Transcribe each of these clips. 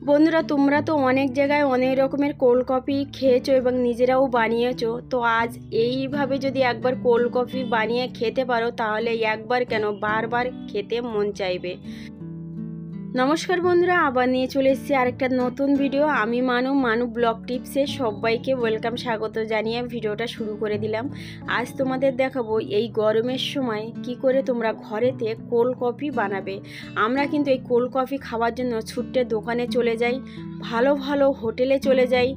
বন্ধুরা, তোমরা তো অনেক জায়গায় অনেক রকমের কোল্ড কফি খেয়েছো এবং নিজেরাও বানিয়েছো। তো আজ এইভাবে যদি একবার কোল্ড কফি বানিয়ে খেতে পারো তাহলে একবার কেন বারবার খেতে মন চাইবে। নমস্কার বন্ধুরা, আবার নিয়ে চলে এসেছি আরেকটা নতুন ভিডিও। আমি মানু ব্লগ টিপসে সবাইকে ওয়েলকাম, স্বাগত জানিয়ে ভিডিওটা শুরু করে দিলাম। আজ তোমাদের দেখাবো এই গরমের সময় কি করে তোমরা ঘরেতে কোল্ড কফি বানাবে। আমরা কিন্তু এই কোল্ড কফি খাওয়ার জন্য ছুট্টে দোকানে চলে যাই, ভালো ভালো হোটেলে চলে যাই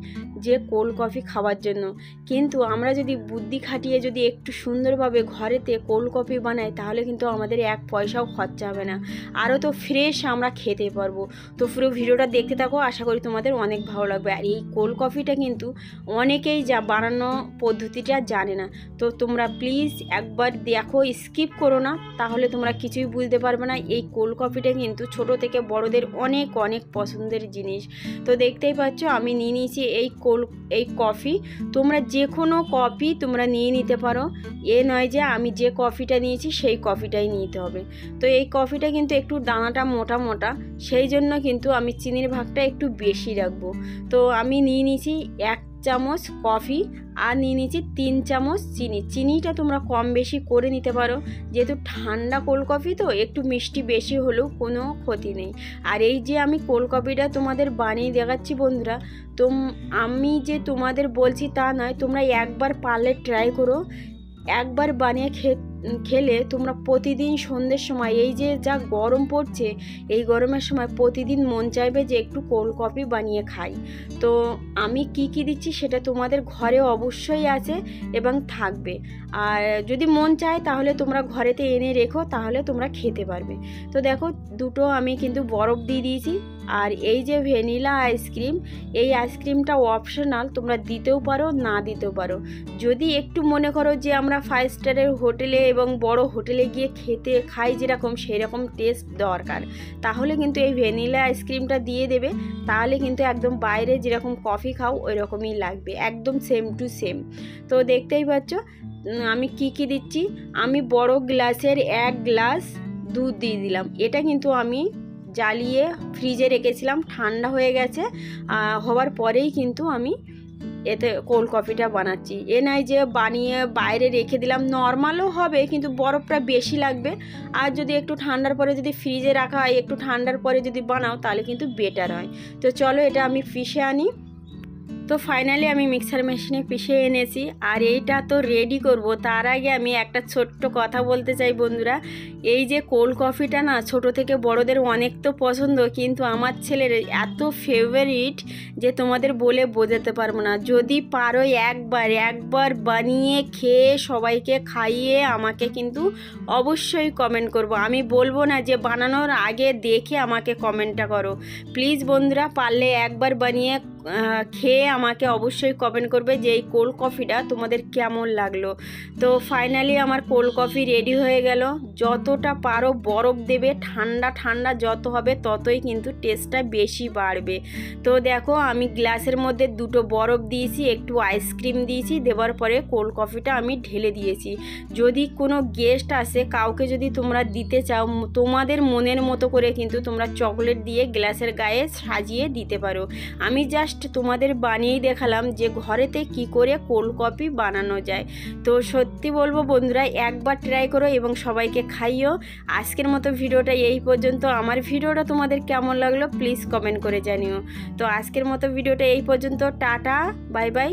যে কোল্ড কফি খাওয়ার জন্য। কিন্তু আমরা যদি বুদ্ধি খাটিয়ে যদি একটু সুন্দরভাবে ঘরেতে কোল্ড কফি বানাই তাহলে কিন্তু আমাদের এক পয়সাও খরচা হবে না, আরও তো ফ্রেশ আমরা খেতে পারবো। তো পুরো ভিডিওটা দেখতে থাকো, আশা করি তোমাদের অনেক ভালো লাগবে। আর এই কোল্ড কফিটা কিন্তু অনেকেই যা বানানো পদ্ধতিটা জানে না, তো তোমরা প্লিজ একবার দেখো, স্কিপ করো না, তাহলে তোমরা কিছুই বুঝতে পারবে না। এই কোল্ড কফিটা কিন্তু ছোট থেকে বড়দের অনেক অনেক পছন্দের জিনিস। তো দেখতেই পাচ্ছ আমি নিয়ে নিয়েছি এই কফি। তোমরা যে কোনো কফি তোমরা নিয়ে নিতে পারো, এ নয় যে আমি যে কফিটা নিয়েছি সেই কফিটাই নিতে হবে। তো এই কফিটা কিন্তু একটু দানাটা মোটা মোটা, সেই জন্য কিন্তু আমি চিনির ভাগটা একটু বেশি রাখবো। তো আমি নিয়ে নিয়েছি 1 চামচ কফি আর নিয়ে নিয়েছি 3 চামচ চিনিটা তোমরা কম বেশি করে নিতে পারো, যেহেতু ঠান্ডা কোল্ড কফি তো একটু মিষ্টি বেশি হলেও কোনো ক্ষতি নেই। আর এই যে আমি কোল্ড কফিটা তোমাদের বানিয়ে দেখাচ্ছি বন্ধুরা, তো আমি যে তোমাদের বলছি তা নয়, তোমরা একবার পারলে ট্রাই করো। একবার বানিয়ে খেলে তোমরা প্রতিদিন সন্ধ্যের সময়, এই যে যা গরম পড়ছে এই গরমের সময় প্রতিদিন মন চাইবে যে একটু কোল্ড কফি বানিয়ে খাই। তো আমি কি দিচ্ছি সেটা তোমাদের ঘরে অবশ্যই আছে এবং থাকবে। আর যদি মন চায় তাহলে তোমরা ঘরেতে এনে রেখো, তাহলে তোমরা খেতে পারবে। তো দেখো, দুটো আমি কিন্তু বরফ দিয়ে দিয়েছি। আর এই যে ভ্যানিলা আইসক্রিম, এই আইসক্রিমটা অপশনাল, তোমরা দিতেও পারো না দিতেও পারো। যদি একটু মনে করো যে আমরা 5 স্টারের হোটেলে এবং বড় হোটেলে গিয়ে খাই যেরকম সেই রকম টেস্ট দরকার, তাহলে কিন্তু এই ভ্যানিলা আইসক্রিমটা দিয়ে দেবে, তাহলে কিন্তু একদম বাইরে যেরকম কফি খাও ওই রকমই লাগবে, একদম সেম টু সেম। তো দেখতেই পাচ্ছ আমি কি দিচ্ছি। আমি বড় গ্লাসের 1 গ্লাস দুধ দিয়ে দিলাম। এটা কিন্তু আমি জ্বালিয়ে ফ্রিজে রেখেছিলাম, ঠান্ডা হয়ে গেছে। হওয়ার পরেই কিন্তু আমি এতে কোল্ড কফিটা বানাচ্ছি। এ নয় যে বানিয়ে বাইরে রেখে দিলাম, নর্মালও হবে কিন্তু বরফটা বেশি লাগবে। আর যদি একটু ঠান্ডার পরে যদি ফ্রিজে রাখা হয়, একটু ঠান্ডার পরে যদি বানাও তাহলে কিন্তু বেটার হয়। তো চলো এটা আমি পিষে আনি। তো ফাইনালি আমি মিক্সার মেশিনে পিষে এনেছি আর এইটা তো রেডি করব। তার আগে আমি একটা ছোট্ট কথা বলতে চাই বন্ধুরা, এই যে কোল্ড কফিটা না ছোট থেকে বড়দের অনেক তো পছন্দ, কিন্তু আমার ছেলের এত ফেভারিট যে তোমাদের বলে বোঝাতে পারবো না। যদি পারো একবার বানিয়ে খেয়ে সবাইকে খাইয়ে আমাকে কিন্তু অবশ্যই কমেন্ট করব। আমি বলবো না যে বানানোর আগে দেখে আমাকে কমেন্টটা করো। প্লিজ বন্ধুরা, পারলে একবার বানিয়ে খেয়ে আমাকে অবশ্যই কমেন্ট করবে যে এই কোল্ড কফিটা তোমাদের কেমন লাগলো। তো ফাইনালি আমার কোল্ড কফি রেডি হয়ে গেল। যতটা পারো বরফ দেবে, ঠান্ডা যত হবে ততই কিন্তু টেস্টটা বেশি বাড়বে। তো দেখো আমি গ্লাসের মধ্যে 2টো বরফ দিয়েছি, একটু আইসক্রিম দিয়েছি, দেওয়ার পরে কোল্ড কফিটা আমি ঢেলে দিয়েছি। যদি কোনো গেস্ট আসে, কাউকে যদি তোমরা দিতে চাও, তোমাদের মনের মতো করে কিন্তু তোমরা চকলেট দিয়ে গ্লাসের গায়ে সাজিয়ে দিতে পারো। আমি জাস্ট তোমাদের বানিয়েই দেখালাম যে ঘরেতে কি করে কোল্ড কফি বানানো যায়। তো সত্যি বলবো বন্ধুরা, একবার ট্রাই করো এবং সবাইকে খাইও। আজকের মতো ভিডিওটা এই পর্যন্ত। আমার ভিডিওটা তোমাদের কেমন লাগলো প্লিজ কমেন্ট করে জানিও। তো আজকের মতো ভিডিওটা এই পর্যন্ত। Tata, bye bye.